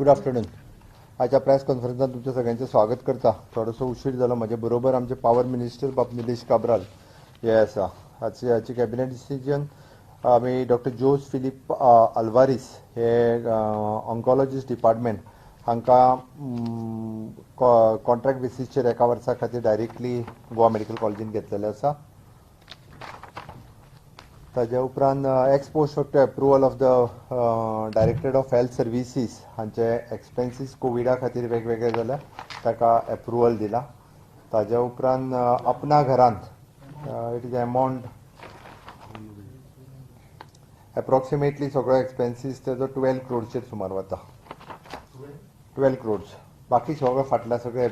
Good afternoon. आजच्या press कॉन्फरन्सात तुमच्या सगळ्यांचे स्वागत करता. थोडंसं उशीर झालो. माझ्या बरोबर आमचे पॉवर मिनिस्टर बाब निलेश काब्राल हे आसा. हाची कॅबिनेट डिसिजन आमी डॉक्टर जोस फिलिप अल्वारिस हे ऑन्कॉलॉजिस्ट डिपार्टमेंट हांकां कॉन्ट्रॅक्ट बेसिसचेर एका वर्सा खातीर डायरेक्टली गोवा मेडिकल कॉलेजीन घेतलेले आसा. ताज्या उपरांत x post factor approval of the directorate of health services हांचे एक्सपेन्सीस कोविडा खातीर वेगवेगळे जाल्या ताका एप्रुवल दिला. ताज्या उपरांत अपना घरांत इट इज अमावंट एप्रॉक्सिमेटली सगळो एक्सपेन्सीस तेजो 12 crores सुमार वता. 12 crores. बाकी सगळो फाटल्या सगळे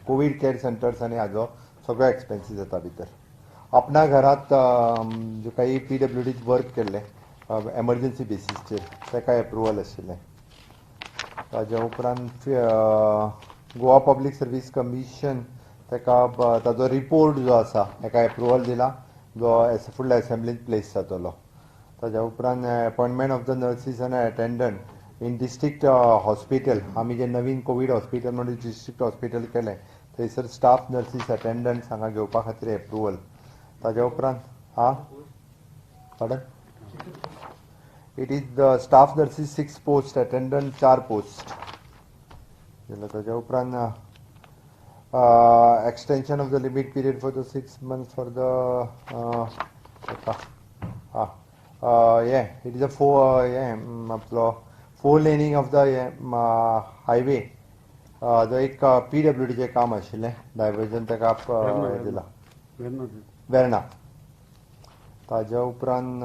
कोवीड केअर सेंटर्स आनी हाजो सगळो एक्सपेन्सीस येता भितर. अपना घरात जे काही PWD वर्क केल्ले एमर्जन्सी बेसिसचेर ताका एप्रुवल आशिल्लें. ताज्या उपरांत गोवा पब्लीक सर्वीस कमिशन ताका ताजो रिपोर्ट जो आसा ताका एप्रुवल दिला जो फुडल्या असेंब्लींत प्लेस जातलो. ताज्या उपरांत अपॉयंटमेंट ऑफ द नर्सीस आनी अटेंडंट इन डिस्ट्रिक्ट हॉस्पिटल आमी जे नवीन कोवीड हॉस्पिटल म्हणून डिस्ट्रिक्ट हॉस्पिटल केलें थंयसर स्टाफ नर्सीस अटेंडंट्स हांगा घेवपा खातीर एप्रुवल. ताज्या उपरांत it is the staff nurses 6 posts, attendant 4 posts. ताज्या उपरांत extension of the limit period for the 6 months for the it is अ आपलो 4 laning ऑफ द हायवे जो एक PWDचें काम आशिल्लें डायवर्जन ताका दिला वेर्ना. ताज्या उपरांत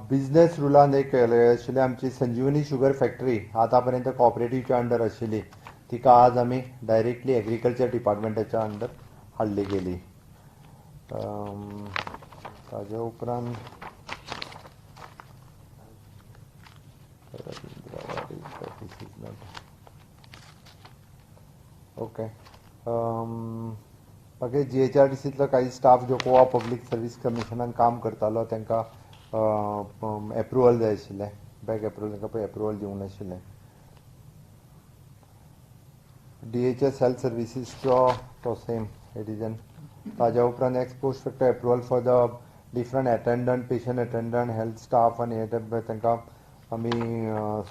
बिजनेस रुलान एक आशिल्ली आमची संजीवनी शुगर फॅक्टरी आतां पर्यंत कॉपरेटिव्हच्या अंडर आशिल्ली तिका आज आमी डायरेक्टली एग्रीकल्चर डिपार्टमेंटाच्या अंडर हाडली गेली. ताज्या उपरांत ओके बाकी GHRTCतलो काही स्टाफ जो गोवा पब्लीक सर्वीस कमिशनान काम करतालो तांकां एप्रुवल जाय आशिल्लें. बॅक एप्रुवल तांकां पळय एप्रुवल दिवंक नाशिल्लें. DHS हेल्थ सर्विसीसचो तो सेम एडिजन. ताज्या उपरांत x post factor approval for the different attendant patient attendant health staff आनी हे तांकां आमी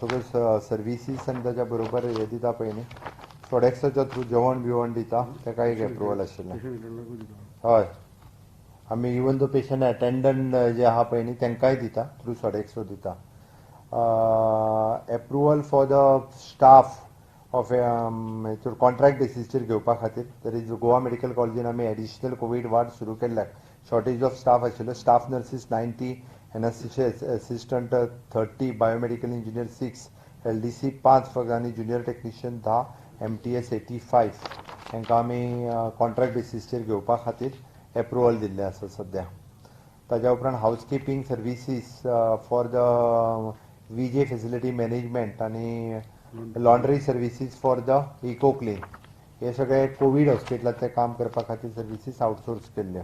सगळ्यो सर्विसीस आनी ताच्या बरोबर हे दिता पळय न्ही सोडेक्साच्या थ्रू जेवण बिवण दिता ताका एक एप्रुवल आशिल्लें. हय आमी इवन दो पेशंट अटेंडंट जे आहा पळय न्ही तांकांय दिता थ्रू सोडेक्सो दिता. Approval for the staff of contract बेसिसचेर घेवपा खातीर तर इज गोवा मेडिकल कॉलेजीन आमी एडिशनल कोवीड वार्ड सुरू केल्ल्याक शॉर्टेज ऑफ स्टाफ आशिल्लो. Staff nurses 90, assistant 30, biomedical engineer 6, LDC 5 आनी ज्युनियर टेक्निशियन 10, MTS 85 हांकां आमी कॉन्ट्रॅक्ट बेसिसचेर घेवपा खातीर एप्रुवल दिल्लें आसा सद्या. ताज्या उपरांत housekeeping services for the VJ facility management आनी laundry services for the eco clean हे सगळे कोवीड हॉस्पिटलांतले काम करपा खातीर सर्विसीस आउटसोर्स केल्ल्यो.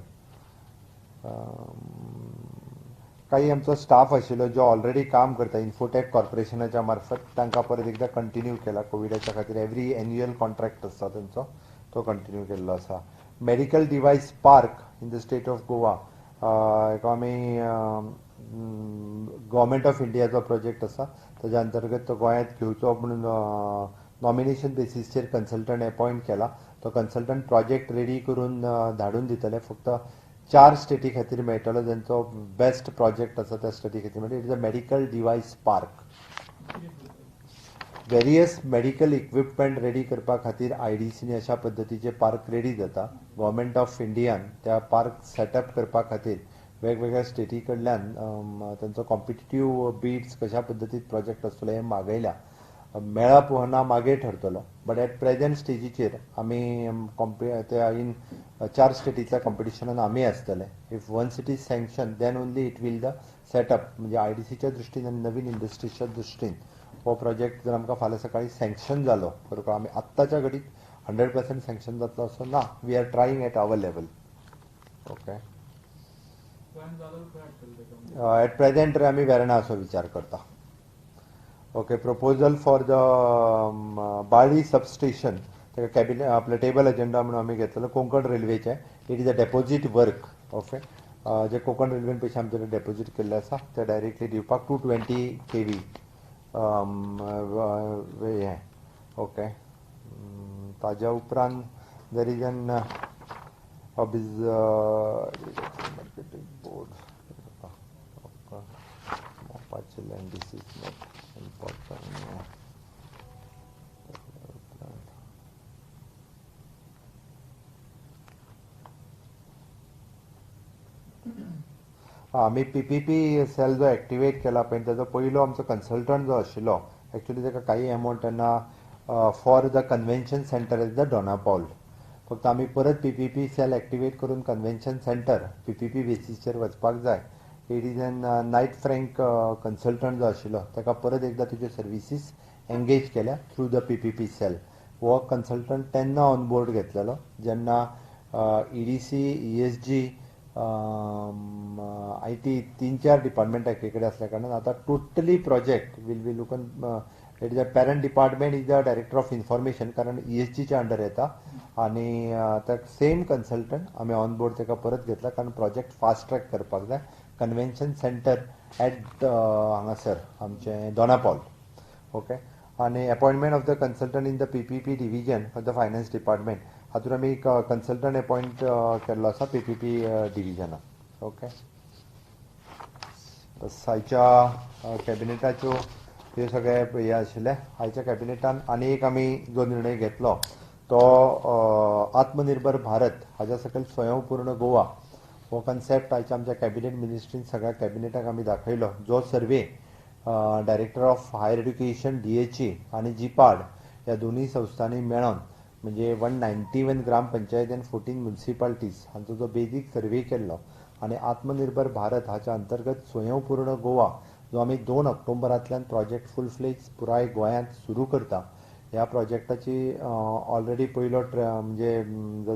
काही आमचो स्टाफ आशिल्लो जो ऑलरेडी काम करता इन्फोटेक कॉर्पोरेशनाच्या मार्फत तांकां परत एकदां कंटिन्यू केला कोविडाच्या खातीर. एवरी एन्युअल कॉन्ट्रॅक्ट आसता तांचो तो कंटिन्यू केल्लो आसा. Medical device park in the state of Goa हाका आमी गव्हर्मेंट ऑफ इंडियाचो प्रोजेक्ट आसा ताज्या अंतर्गत तो गोंयांत घेवचो म्हणून नॉमिनेशन बेसिसचेर कन्सल्टंट अपॉयंट केला. तो कन्सल्टंट प्रोजेक्ट रेडी करून धाडून दितले. फक्त 4 स्टेटी खातीर मेळटलो जांचो बेस्ट प्रोजेक्ट आसा त्या स्टेटी खातीर. म्हणजे it is a medical device park. Various medical equipment ready करपा खातीर IDCनी अशा पद्दतीचे पार्क रेडी जाता. गव्हर्मेंट ऑफ इंडियान त्या पार्क सेटअप करपा खातीर वेगवेगळ्या स्टेटी कडल्यान तांचो कॉम्पिटिटीव बिड्स कशा पद्दतीन प्रोजेक्ट आसतलो हें मागयल्या. मेळप हो ना मागीर ठरतलो. बट एट प्रेजेंट स्टेजीचेर आमी इन 4 स्टेटींतल्या कॉम्पिटिशनान आमी आसतले. If one city is sanction then only it will the setup. म्हणजे IDCच्या दृश्टीन आनी नवीन इंडस्ट्रीच्या दृश्टीन हो प्रोजेक्ट जर आमकां फाल्यां सकाळी सँक्शन जालो बरोबर आमी आत्ताच्या घडीक 100% सँक्शन जातलो असो ना. We are trying at our level. Okay at present आमी वेर्णा असो विचार करता. Okay, proposal for the Balli substation तेका कॅबिनेट आपले टेबल एजेंडा म्हणून आमी घेतलेलो कोंकण रेल्वेचे. It is a deposit work. Okay, जे कोंकण रेल्वेन पयशे आमचे डेपोजीट केल्ले आसा ते डायरेक्टली दिवपाक 220 kV हे. ओके, ताज्या उपरांत there is an marketing board मोपाचे land this is not important. आमी PPP सेल जो एक्टिवेट केला पळय ताजो पयलो आमचो कन्सल्टंट जो आशिल्लो, एक्चुअली ताका काही अमावंट तेन्ना for the convention centre at the Dona Paula. फक्त आमी परत PPP सेल एक्टिवेट करून कन्वेन्शन सेंटर PPP बेसिसचेर वचपाक जाय. It is an Knight Frank consultant जो आशिल्लो ताका परत एकदा तुज्यो सर्विसीस एंगेज केल्या थ्रू द PPP सेल. हो कन्सल्टंट तेन्ना ऑन बोर्ड घेतलेलो जेन्ना EDC, ESG, IT 3-4 डिपार्टमेंट एके कडेन असल्या कारणान आता टोटली प्रोजेक्ट विल बी लुकन it is a parent department is the director of information कारण ESGच्या अंडर येता आणि त्या सेम कन्सल्टंट आमी ऑन बोर्ड ताका परत घेतला कारण प्रोजेक्ट फास्ट ट्रॅक करपाक जाय. कन्वेन्शन सेंटर एट हांगासर आमचे दोनापावल. ओके, आणि appointment of the consultant in the PPP division for the finance department हातून आमी कन्सल्टंट अपॉइंट केल्लो आसा PPP डिविजनाक. ओके, आयच्या कॅबिनेटाच्यो हे सगळे हे आशिल्ले. आयच्या कॅबिनेटान आनी एक आमी जो निर्णय घेतलो तो आत्मनिर्भर भारत हाज्या सकयल स्वयंपूर्ण गोवा हो कन्सेप्ट आयच्या आमच्या कॅबिनेट मिनिस्ट्रीन सगळ्या कॅबिनेटाक आमी दाखयलो. जो survey director of higher education DHE आणि GPARD ह्या दोन्ही संस्थांनी मेळोन म्हणजे 191 ग्रामपंचायत एंड 14 म्युनिसिपालिटीज हांचो जो बेजीक सर्वे केल्लो आणि आत्मनिर्भर भारत हाच्या अंतर्गत स्वयंपूर्ण गोवा जो आमी 2 ऑक्टोबरांतल्यान प्रोजेक्ट फूल फ्लेज पुराय गोंयांत सुरू करता. ह्या प्रोजेक्टाची ऑलरेडी पयलो म्हणजे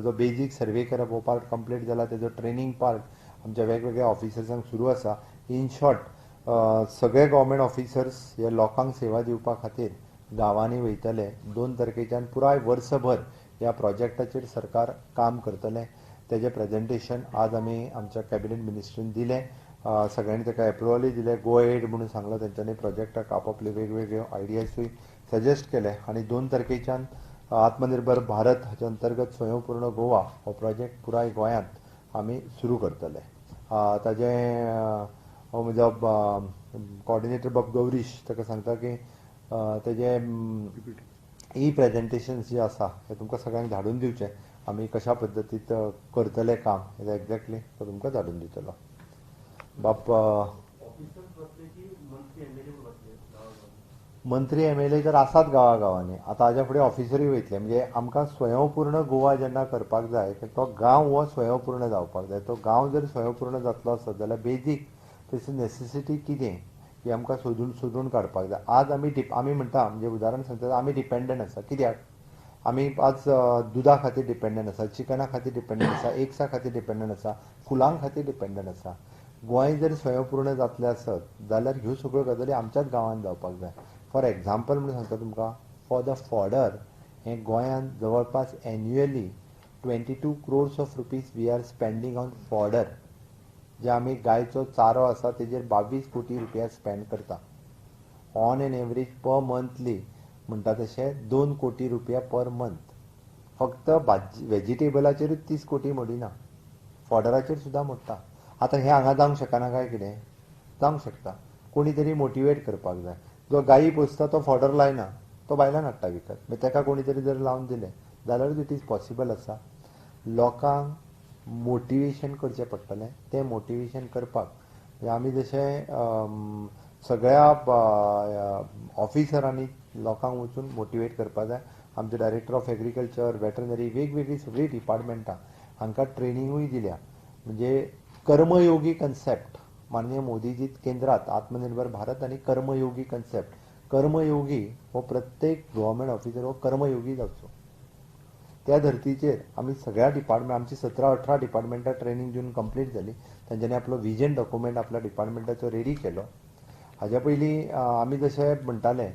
जो बेजीक सर्वे करप हो पार्ट कंप्लीट जाला. तेजो ट्रेनिंग पार्ट आमच्या वेगवेगळ्या ऑफिसर्सांक सुरू आसा. इन शॉर्ट सगळे गव्हर्मेंट ऑफिसर्स हे लोकांक सेवा दिवपा खातीर गांवांनी वयतले. 2 तारखेच्यान पुराय वर्सभर ह्या प्रोजेक्टाचेर सरकार काम करतले. तेजे प्रेजेंटेशन आज आमी आमच्या कॅबिनेट मिनिस्ट्रीन दिलें. सगळ्यांनी ताका एप्रुवलूय दिलें. गो एड म्हणून सांगलो तेंच्यांनी प्रोजेक्टाक आपापल्यो वेगवेगळ्यो आयडियासूय सजेस्ट केले आणि 2 तारखेच्यान आत्मनिर्भर भारत हाच्या अंतर्गत स्वयंपूर्ण गोवा हो प्रोजेक्ट पुराय गोंयांत आमी सुरू करतले. ताजे म्हजो कॉर्डिनेटर बाब गौरीश ताका सांगता की तेजे प्रेजेंटेशन्स जे आसा ते तुमकां सगळ्यांक धाडून दिवचे. आमी कशा पद्दतीत करतले काम हे एक्झॅक्टली तो तुमकां धाडून दितलो. बाप मंत्री MLA तर आसात गांवांनी. आतां हाज्या फुडें ऑफिसरूय वयतले. म्हणजे आमकां स्वयंपूर्ण गोवा जेन्ना करपाक जाय तो गांव हो स्वयंपूर्ण जावपाक जाय. तो गांव जर स्वयंपूर्ण जातलो आसत जाल्यार बेजीक तेची नेसेसिटी कितें ही आमकां सोदून काडपाक जाय. आज आमी म्हणटा म्हणजे उदाहरण सांगता आमी डिपेंडंट आसा. कित्याक आमी आज दुधा खातीर डिपेंडंट आसा, चिकना खातीर डिपेंडंट आसा, एग्सा खातीर डिपेंडंट आसा, फुलां खातीर डिपेंडंट आसा. गोंय जर स्वयंपूर्ण जातलें आसत जाल्यार ह्यो सगळ्यो गजाली आमच्याच गांवांत जावपाक जाय. फॉर एग्जाम्पल म्हणून सांगता तुमकां फॉर द फॉडर हें गोंयांत जवळपास annually 22 crores of rupees we are spending on fodder. जे आमी गायचो चारो आसा तेजेर 22 कोटी रुपया स्पेंड करता. On an average per monthly म्हणटा तशें 2 कोटी रुपया पर मंथ. फक्त वेजिटेबलाचेरूच 30 कोटी मोडिना, फॉडराचेर सुद्दां मोडटा. आतां हें हांगा जावंक शकना काय कितें? जावंक शकता. कोणी तरी मोटिवेट करपाक जाय. जो गायी पोसता तो फॉडर लायना, तो भायल्यान हाडटा विकत. मागीर ताका कोणी तरी जर लावन दिलें जाल्यारूच इट इज पॉसिबल आसा. लोकांक मोटिवेशन करचें पडटलें. तें मोटिवेशन करपाक आमी जशें सगळ्या ऑफिसरांनी लोकांक वचून मोटिवेट करपाक जाय. आमचे डायरेक्टर ऑफ एग्रीकल्चर, वेटरनरी वेगवेगळी सगळीं डिपार्टमेंटां हांकां ट्रेनिंगूय दिल्या. म्हणजे कर्मयोगी कन्सेप्ट माननीय मोदीजी केंद्रात आत्मनिर्भर भारत आणि कर्मयोगी कन्सेप्ट. कर्मयोगी हो प्रत्येक गव्हर्मेंट ऑफिसर हो कर्मयोगी जावचो. त्या धर्तीचेर आमी सगळ्या डिपार्टमेंट आमची 17-18 डिपार्टमेंटां ट्रेनिंग दिवन कंप्लीट जाली. तांच्यांनी आपलो विजन डॉक्युमेंट आपल्या डिपार्टमेंटाचो रेडी केलो हाज्या पयलीं आमी जशें म्हणटाले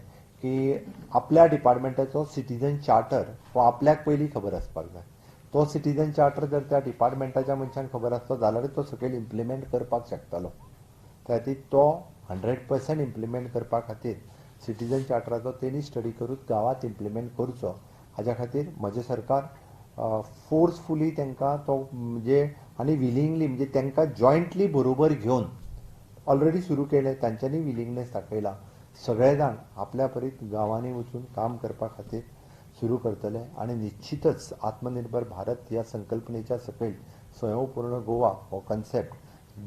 की आपल्या डिपार्टमेंटाचो सिटीजन चार्टर हो आपल्याक पयलीं खबर आसपाक जाय. तो सिटीजन चार्टर जर त्या डिपार्टमेंटाच्या मनशांक खबर आसलो जाल्यारूच तो सकयल इम्प्लिमेंट करपाक शकतालो. त्या खातीर तो 100% इम्प्लिमेंट करपा खातीर सिटीजन चार्टराचो तेणी स्टडी करून गांवांत इम्प्लिमेंट करचो. हाज्या खातीर म्हजें सरकार फोर्सफुली तांकां तो म्हणजे आनी विलिंगली म्हणजे तांकां जॉयंटली बरोबर घेवन ऑलरेडी सुरू केले. तांच्यांनी विलिंगनेस दाखयला. सगळे जाण आपल्या परीत गांवांनी वचून काम करपा खातीर सुरू करतले आनी निश्चितच आत्मनिर्भर भारत ह्या संकल्पनेच्या सकयल स्वयंपूर्ण गोवा हो कन्सेप्ट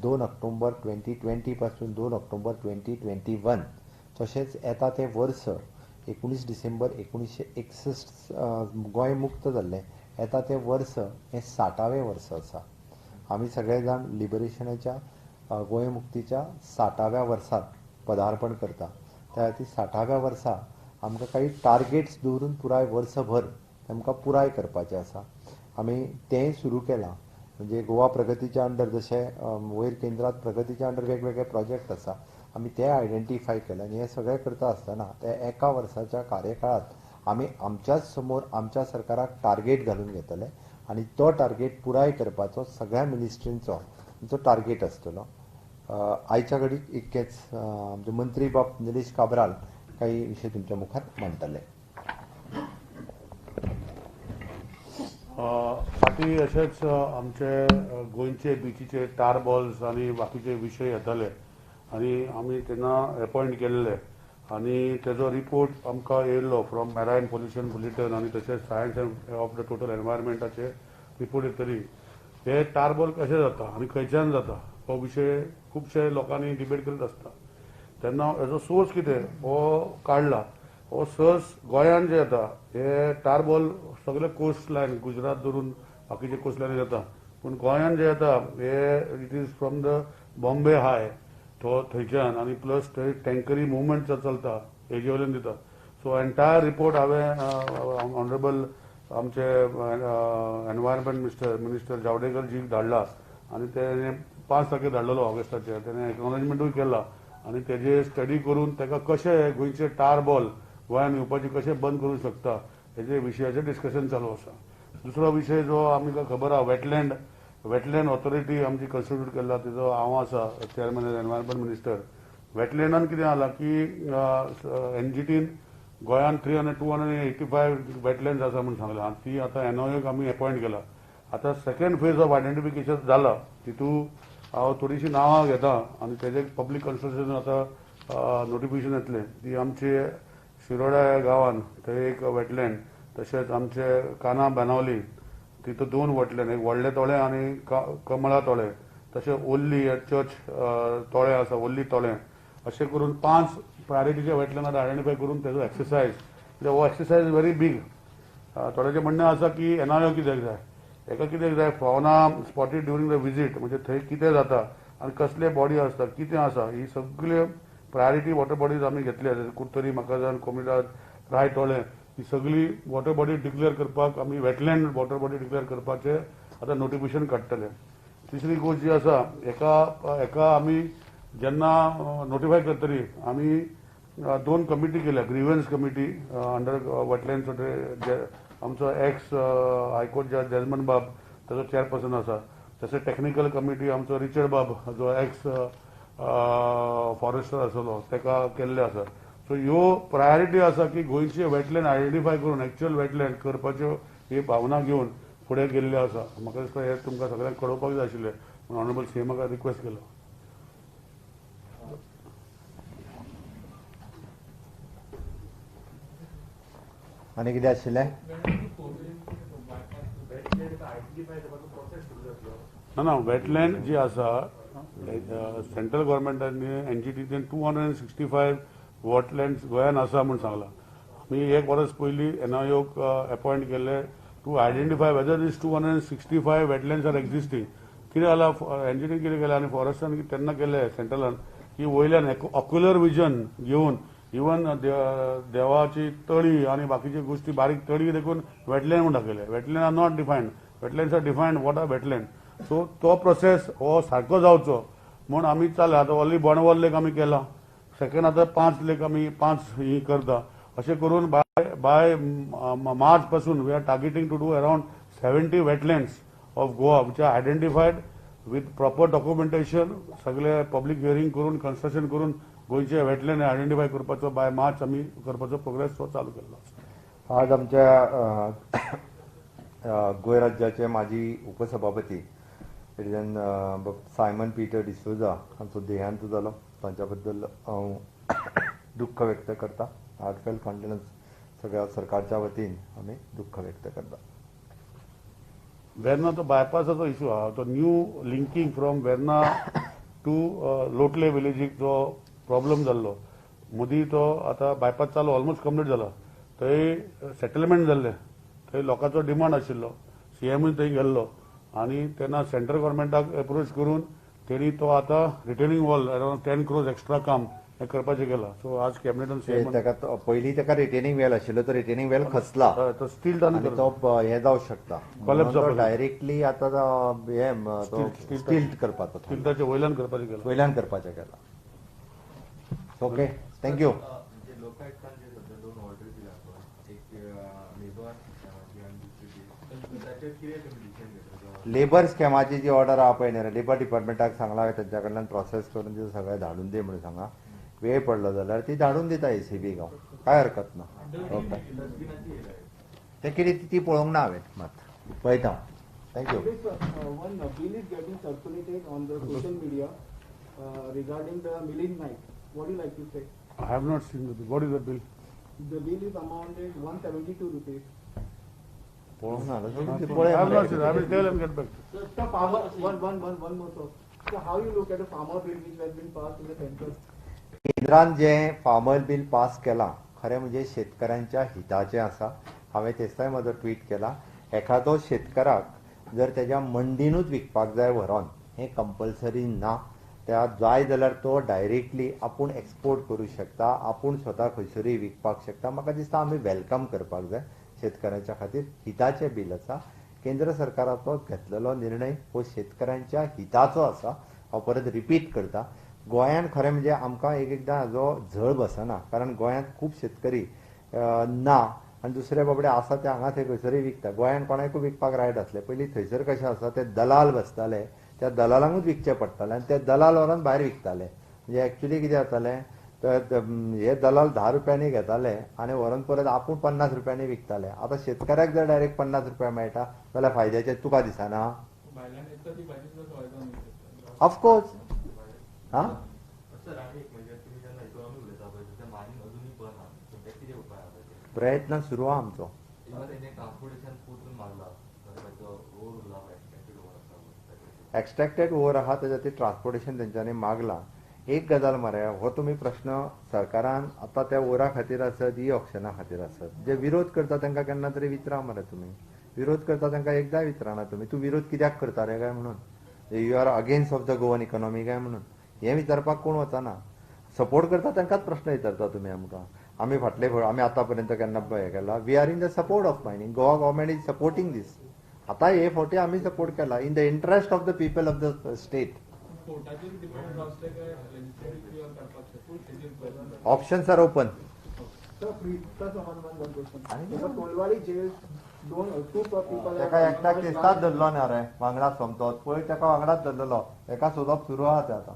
2 ऑक्टोबर 2020 पासून 2 ऑक्टोबर 2021 तशेंच येता ते वर्स 19 डिसेंबर 1961 गोंय मुक्त जाल्लें येता ते वर्स हें 60वें वर्स आसा. आमी सगळे जाण लिबरेशनाच्या गोंय मुक्तीच्या 60व्या वर्सात पदार्पण करता. त्या खातीर 60व्या वर्सा आमकां काही टार्गेट्स दवरून पुराय वर्सभर आमकां पुराय करपाचें आसा. आमी तेंय सुरू केलां. म्हणजे गोवा प्रगतीच्या अंडर जशें वयर केंद्रांत प्रगतीच्या अंडर वेगवेगळे प्रोजेक्ट आसा आमी ते आयडेंटिफाय केले आनी हे सगळें करता आसतना ते एका वर्साच्या कार्यकाळांत आमी आमच्याच समोर आमच्या सरकाराक टार्गेट घालून घेतले आनी तो टार्गेट पुराय करपाचो सगळ्या मिनिस्ट्रींचो आमचो टार्गेट आसतलो. आयच्या घडीक इतकेंच. आमचे मंत्री बाब निलेश काब्राल काही विशय तुमच्या मुखार मांडटले. फाटीं अशेंच आमचे गोंयचे बिचीचे टार बॉल्स आनी बाकीचे विशय येताले आनी आमी तेन्ना अपॉयंट केल्ले आनी तेजो रिपोर्ट आमकां येयल्लो फ्रॉम मॅरायन पोल्युशन बुलेटिन आनी तशेंच सायन्स ऑफ द टोटल एनवायरमेंटाचे रिपोर्ट येतली हे टार बॉल कशें जाता आनी खंयच्यान जाता हो विशय खुबशे लोकांनी डिबेट करीत आसता. तेन्ना हेजो सोर्स कितें हो काडला. हो सोर्स गोंयान जे येता हे टार बॉल सगळे कोस्ट लायन गुजरात धरून बाकीचे कोस्ट लायन येता पूण गोंयान जे येता हे it is from the Bombay High तो थंयच्यान आनी प्लस थंय टँकरी मुवमेंट जो चलता हेजे वयल्यान दिता. सो एंटायर रिपोर्ट हांवें ऑनरेबल आमचे एनवायरमेंट मिनिस्टर जावडेकर जीक धाडला आनी तेणे 5 तारखेक धाडलेलो ऑगस्टाचे. तेणें एक्नॉलेजमेंटूय केला आनी तेजे स्टडी करून ताका कशें गोंयचे टार बॉल गोंयान येवपाचे कशें बंद करूंक शकता हेजे विशयाचें डिस्कशन चालू आसा. दुसरो विशय जो आमकां खबर आहा वेटलँड ऑथॉरिटी आमची कॉन्स्टिट्यूट केला तेजो हांव आसा चेअरमॅन एनवायरमेंट मिनिस्टर. वेटलँडान कितें जाला की एनजीटीन गोंयान 285 वेटलँड्स आसा म्हूण सांगला आनी ती आतां एनओएक आमी अपॉयंट केला. आतां सेकंड फेज ऑफ आयडेंटिफिकेशन जाला तितू हांव थोडीशीं नांवां घेता आनी तेजे पब्लीक कन्सल्टेशन आतां नोटिफिकेशन येतलें. ती आमचे शिरोडा ह्या गांवान थंय एक वेटलँड तशेंच आमचे काना बेनावली तितूं 2 वेटलँड एक व्हडले तोळें आनी कमळा तोळें तशें ओल्ली चर्च तोळें आसा ओल्ली तोळें अशें करून 5 प्रायोरिटीचे वेटलँड आयडेंटिफाय करून तेजो एक्सरसायज कित्याक हो एक्सरसायज व्हेरी बीग. थोड्यांचें म्हणणें आसा की एनआयओ कित्याक जाय हेका कित्याक जाय फावना स्पॉटेड ड्युरींग द विजीट म्हणजे थंय कितें जाता आनी कसले बॉडी आसता कितें आसा ही सगळे प्रायोरिटी वॉटर बॉडीज आमी घेतले कुर्तरी मकाजान कोमिडात राय तोळें ही सगळी वॉटर बॉडी डिक्लेअर करपाक आमी वेटलँड वॉटर बॉडी डिक्लेअर करपाचें आतां नोटिफिकेशन काडटले. तिसरी गोष्ट जी आसा हेका आमी जेन्ना नोटिफाय करतली आमी 2 कमिटी केल्या. ग्रीव्हन्स कमिटी अंडर वेटलँड आमचो एक्स हायकोर्ट जज डेजमंड बाब ताजो चेअरपर्सन आसा. तशें टॅक्निकल कमिटी आमचो रिचर्ड बाब जो एक्स फॉरेस्टर आसलो ताका केल्ले आसा. सो ह्यो प्रायोरिटी आसा की गोंयचे वेटलँड आयडेंटिफाय करून एक्च्युअल वेटलँड करपाच्यो ही भावना घेवन फुडें गेल्ले आसा. म्हाका दिसता हें तुमकां सगळ्यांक कळोवपाक जाय आशिल्लें म्हणून ऑनरेबल सीएमाक रिक्वेस्ट केलो. आनी कितें आशिल्लें? ना वेटलँड जी आसा सेंट्रल गव्हर्मेंटानी एनजीटीन 265 वेटलँड्स गोंयान आसा म्हूण सांगला. आमी 1 वर्स पयलीं एनआयओक अपॉयंट केल्ले to identify whether these 265 wetlands are existing. कितें जाला एनजीटीन कितें केलें आनी फॉरेस्टान तेन्ना केलें सेंट्रलान की वयल्यान ऑक्युलर विजन घेवन इवन देवाची तळी आनी बाकीचे गोष्टी बारीक तळी देखून वेटलँड म्हणून दाखयले. Wetland are not defined. Wetlands are defined what are wetland. So तो प्रोसेस हो सारको जावचो म्हूण आमी चालला. आतां ऑलरेडी बोंडवल लेक आमी केला सेकंड आतां 5 लेख आमी 5 ही करता अशें करून बाय मार्च पासून we are targeting to do around 70 wetlands of Goa which are identified with proper documentation सगळे पब्लीक हियरिंग करून कन्स्ट्रक्शन करून गोंयचे वेटलँड आयडेंटिफाय करपाचो बाय मार्च आमी करपाचो प्रोग्रेस तो चालू केल्लो आसा. आज आमच्या गोंय राज्याचे माजी उपसभापती सायमन पीटर डिसोजा हांचो देहांत जालो. तांच्या बद्दल हांव दुःख व्यक्त करता. हार्टफेल कॉन्डोलन्स सगळ्या सरकारच्या वतीन आमी दुःख व्यक्त करता. वेर्ना तो बायपासाचो इशू आहा तो new linking from Verna to लोटले विलेजीक जो प्रॉब्लम जाल्लो मदीं तो आतां बायपास चालू ऑलमोस्ट कंप्लीट जाला. थंय सेटलमेंट जाल्ले थंय लोकांचो डिमांड आशिल्लो सीएमूय थंय गेल्लो आनी तेन्ना सेंट्रल गव्हर्मेंटाक अप्रोच करून तेणी तो आतां retaining wall around 10 crores extra काम हे करपाचें केलां. सो आज कॅबिनेटान सीएम पयलीं ताका रिटेनिंग वेल आशिल्लो तो रिटेनिंग वेल खचला तो स्टील आनी तो हे जावंक शकता Collapse जावपाचो. डायरेक्टली आतां हे स्टील करपाचो स्टीलचे वयल्यान करपाचें केलां. वयल्यान करपाचें केला. Okay thank you. म्हणजे लोकायुक्तान जे सध्या 2 ऑर्डर दिला पळय एक लेबर आणि दुसरी ताचेर कितें तुमी डिसिजन घेतलो? लेबर स्कॅमाची जी ऑर्डर आहा पळय न्ही लेबर डिपार्टमेंटाक सांगला त्यांच्या कडल्यान प्रोसेस करून ते सगळें धाडून दी म्हणून सांगा. वेळ पडलो जाल्यार ती धाडून दिता एसीबी गांव काय हरकत ना. ओके ते कितें ती पळोवंक ना हांवें मात पळयता. Thank you. One bill is getting circulated on the social media regarding the milling knife. What do you like to say? I have not seen the bill. What is the bill? The bill is amounted 172 rupees. पळोवंक ना जाल्यार I have not seen. I will tell and get back to you. So farmer, one more thought. So how you look at the farmer bill which has been passed in the center? केंद्रान जे farmer bill pass केला खरें म्हणजे शेतकऱ्यांच्या हिताचे आसा. हांवें तेस्ताय म्हजो ट्वीट केला. एखादो शेतकाराक जर तेज्या मंडीनूच विकपाक जाय व्हरोन हें कंपल्सरी ना. त्या जाय जाल्यार तो डायरेक्टली आपूण एक्सपोर्ट करूं शकता आपूण स्वता खंयसरूय विकपाक शकता. म्हाका दिसता आमी वेलकम करपाक जाय. शेतकऱ्यांच्या खातीर हिताचें बिल आसा. केंद्र सरकाराचो घेतलेलो निर्णय हो शेतकऱ्यांच्या हिताचो आसा. हांव परत रिपीट करता. गोंयांत खरें म्हणजे आमकां एकदां हाजो झळ बसना कारण गोंयांत खूब शेतकरी ना आनी दुसरे बाबडे आसा ते हांगा थंय खंयसरूय विकता. गोंयांत कोणाकूय विकपाक रायट आसलें. पयलीं थंयसर कशें आसा ते दलाल बसताले त्या दलालांकूच विकचें पडटालें आनी ते दलाल व्हरोन भायर विकताले. म्हणजे एक्चुली कितें जातालें तर हे दलाल 10 रुपयांनी घेताले आनी व्हरोन परत आपूण 50 रुपयांनी विकताले. आतां शेतकऱ्याक जर डायरेक्ट 50 रुपया मेळटा जाल्यार फायद्याचें तुका दिसना? ऑफकोर्स हां सर आणि एक म्हणजे तुम्ही जेन्ना इकॉनॉमी उलयता पळय तें मारीन अजूनय बंद आहा. सो ते कितें उपाय आहा ताचेर? प्रयत्न सुरू आहा आमचो. इवन तेणे ट्रान्सपोर्टेशन पोर्टल मारला ताचो ओवर उरला एक्सपेक्टेड ओवर आसा. एक्सट्रॅक्टेड ओवर आहा तेच्या ते ट्रान्सपोर्टेशन तेंच्यांनी मागला. एक गजाल मरे हो तुमी प्रश्न सरकारान आतां त्या ओरा खातीर आसत ई ऑक्शना खातीर आसत जे विरोध करता तांकां केन्ना तरी विचारा मरे तुमी. विरोध करता तांकां एकदां विचारना तुमी तूं विरोध कित्याक करता रे काय म्हणून. You are against of the Goan economy काय म्हणून हें विचारपाक कोण वचना. सपोर्ट करता तांकांच प्रश्न विचारता तुमी आमकां. आमी फाटले आमी आतां पर्यंत केन्ना हें केला. We are in the support of mining. Goa government is supporting this. आतां हे फावटी आमी सपोर्ट केला in the interest of the people of the state. Options are open. Sir, please, sir, one question. So Tolwadi jail, two people ताका एकटाक तेस्ताच धरलो ना रे वांगडाच सोमतो पळय ताका वांगडाच धरलेलो एका सोदप सुरू आहा ते आतां.